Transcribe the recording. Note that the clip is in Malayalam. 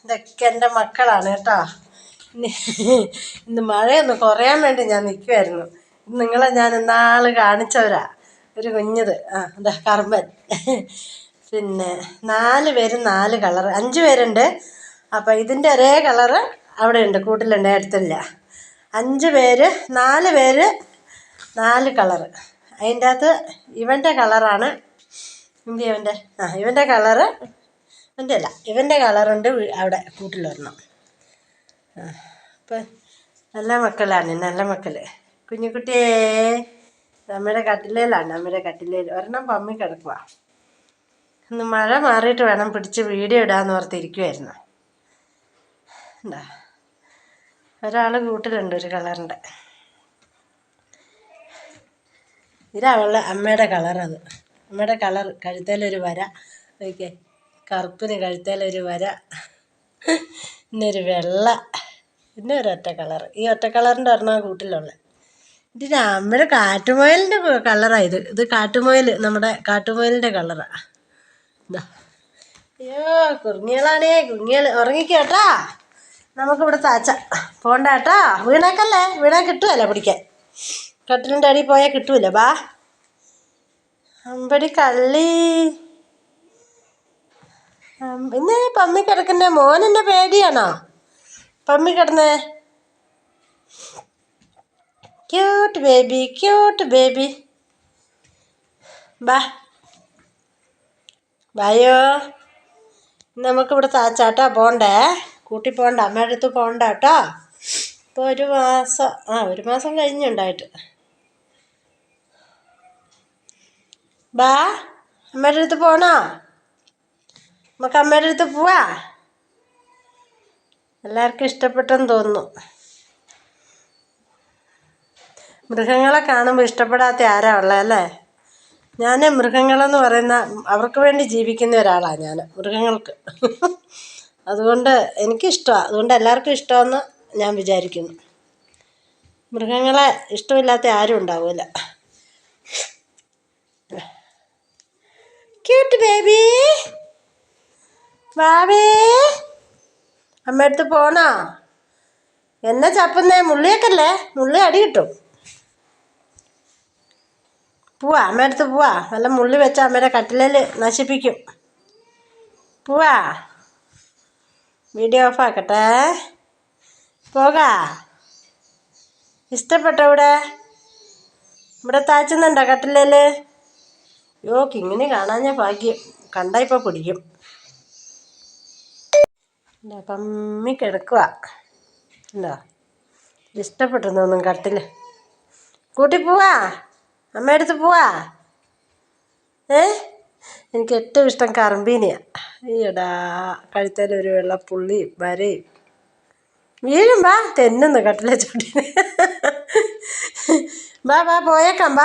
ഇതൊക്കെ എൻ്റെ മക്കളാണ് കേട്ടോ. ഇന്ന് മഴയൊന്ന് കുറയാൻ വേണ്ടി ഞാൻ നിൽക്കുമായിരുന്നു. നിങ്ങളെ ഞാൻ ഇന്നാൾ കാണിച്ചവരാ ഒരു കുഞ്ഞത്. എന്താ കർമ്മൻ. പിന്നെ 4 പേരും 4 കളർ, 5 പേരുണ്ട്. അപ്പോൾ ഇതിൻ്റെ ഒരേ കളറ് അവിടെ ഉണ്ട്, കൂട്ടിലുണ്ട്, എടുത്തില്ല. 5 പേര്, 4 പേര് 4 കളറ്. അതിൻ്റെ അകത്ത് ഇവൻ്റെ കളറാണ്, ഇവൻ്റെ കളറ്, ഇവൻ്റെ കളറുണ്ട് അവിടെ കൂട്ടിലൊരെണ്ണം. അപ്പം നല്ല മക്കളാണ്, നല്ല മക്കൾ. കുഞ്ഞുകുട്ടിയേ നമ്മുടെ കട്ടിലേലാണ്, നമ്മുടെ കട്ടിലേൽ ഒരെണ്ണം പമ്മി കിടക്കുക. ഇന്ന് മഴ മാറിയിട്ട് വേണം പിടിച്ച് വീഡിയോ ഇടാമെന്ന് ഓർത്തിരിക്കുമായിരുന്നു. എന്താ ഒരാൾ കൂട്ടിലുണ്ട്, ഒരു കളറിൻ്റെ. ഇതവളുടെ അമ്മയുടെ കളറത്. അമ്മയുടെ കളർ കഴുത്തേലൊരു വര, ഓക്കെ, കറുപ്പിന് കഴുത്തേലൊരു വര, പിന്നൊരു വെള്ള, പിന്നെ ഒരൊറ്റ കളർ. ഈ ഒറ്റ കളറിൻ്റെ ഒരെണ്ണം കൂട്ടിലുള്ളത്. ഇത് നമ്മുടെ കാട്ടുമുയലിൻ്റെ കളറാണ്. ഇത് കാട്ടുമുയൽ, നമ്മുടെ കാട്ടുമുയലിൻ്റെ കളറാണ്. എന്താ അയ്യോ കുറുങ്ങികളാണേ, കുറുങ്ങികൾ ഉറങ്ങിക്കോട്ടാ. നമുക്കിവിടെ താച്ച പോണ്ട കേട്ടോ. വീണേക്കല്ലേ, വീണാൽ കിട്ടുമല്ലോ പിടിക്കാൻ. കട്ടിലിൻ്റെ അടിയിൽ പോയാൽ കിട്ടൂല. ബാ അമ്പടി കള്ളി. ഇന്ന് പമ്മി കിടക്കുന്നേ മോനെന്നെ പേടിയാണോ പമ്മി കിടന്നേ? Cute baby, cute baby. ബായോ, നമുക്കിവിടെ താച്ചാട്ടോ. പോണ്ടേ, കൂട്ടി പോണ്ട, അമ്മയുടെ അടുത്ത് പോണ്ട കേട്ടോ. ഇപ്പോൾ ഒരു മാസം കഴിഞ്ഞുണ്ടായിട്ട്. ബാ അമ്മയുടെ അടുത്ത് പോണോ? നമുക്ക് അമ്മയുടെ അടുത്ത് പോവാ. എല്ലാവർക്കും ഇഷ്ടപ്പെട്ടെന്ന് തോന്നുന്നു. മൃഗങ്ങളെ കാണുമ്പോൾ ഇഷ്ടപ്പെടാത്ത ആരാ ഉള്ളതല്ലേ? ഞാൻ മൃഗങ്ങളെന്ന് പറയുന്ന അവർക്ക് വേണ്ടി ജീവിക്കുന്ന ഒരാളാണ് ഞാൻ, മൃഗങ്ങൾക്ക്. അതുകൊണ്ട് എനിക്കിഷ്ടമാണ്, അതുകൊണ്ട് എല്ലാവർക്കും ഇഷ്ടമെന്ന് ഞാൻ വിചാരിക്കുന്നു. മൃഗങ്ങളെ ഇഷ്ടമില്ലാത്ത ആരും ഉണ്ടാവില്ല. ക്യൂട്ട് ബേബി, ബാബേ അമ്മ അടുത്ത് പോണോ? എന്നെ ചപ്പുന്നേ, മുള്ളിയേക്കല്ലേ, മുള്ളി അടി കിട്ടും. പോവാ അമ്മ അടുത്ത് പോവാ. നല്ല മുള്ളി വെച്ച അമ്മയുടെ കട്ടിലേൽ നശിപ്പിക്കും. പോവാ, വീഡിയോ ഓഫാക്കട്ടെ. പോകാ. ഇഷ്ടപ്പെട്ടോ? ഇവിടെ താച്ചുന്നുണ്ടോ കട്ടിലേൽ? യോ കിങ്ങിണി കാണാൻ ഞാൻ ഭാഗ്യം, കണ്ടാ ഇപ്പോൾ പിടിക്കും. പമ്മി കിടക്കുക. ഉണ്ടോ? ഇഷ്ടപ്പെട്ടൊന്നും കട്ടിൽ കൂട്ടി പോവാ, അമ്മയുടെ അടുത്ത് പോവാ. എനിക്ക് ഏറ്റവും ഇഷ്ടം കറമ്പീനെയാണ്. ഈടാ കഴുത്തേലൊരു വെള്ളപ്പുള്ളിയും വരയും. വീഴും. തെന്നുന്നു കട്ടിലെ ചൂട്ടിന്. ബാ പോയേക്കാം.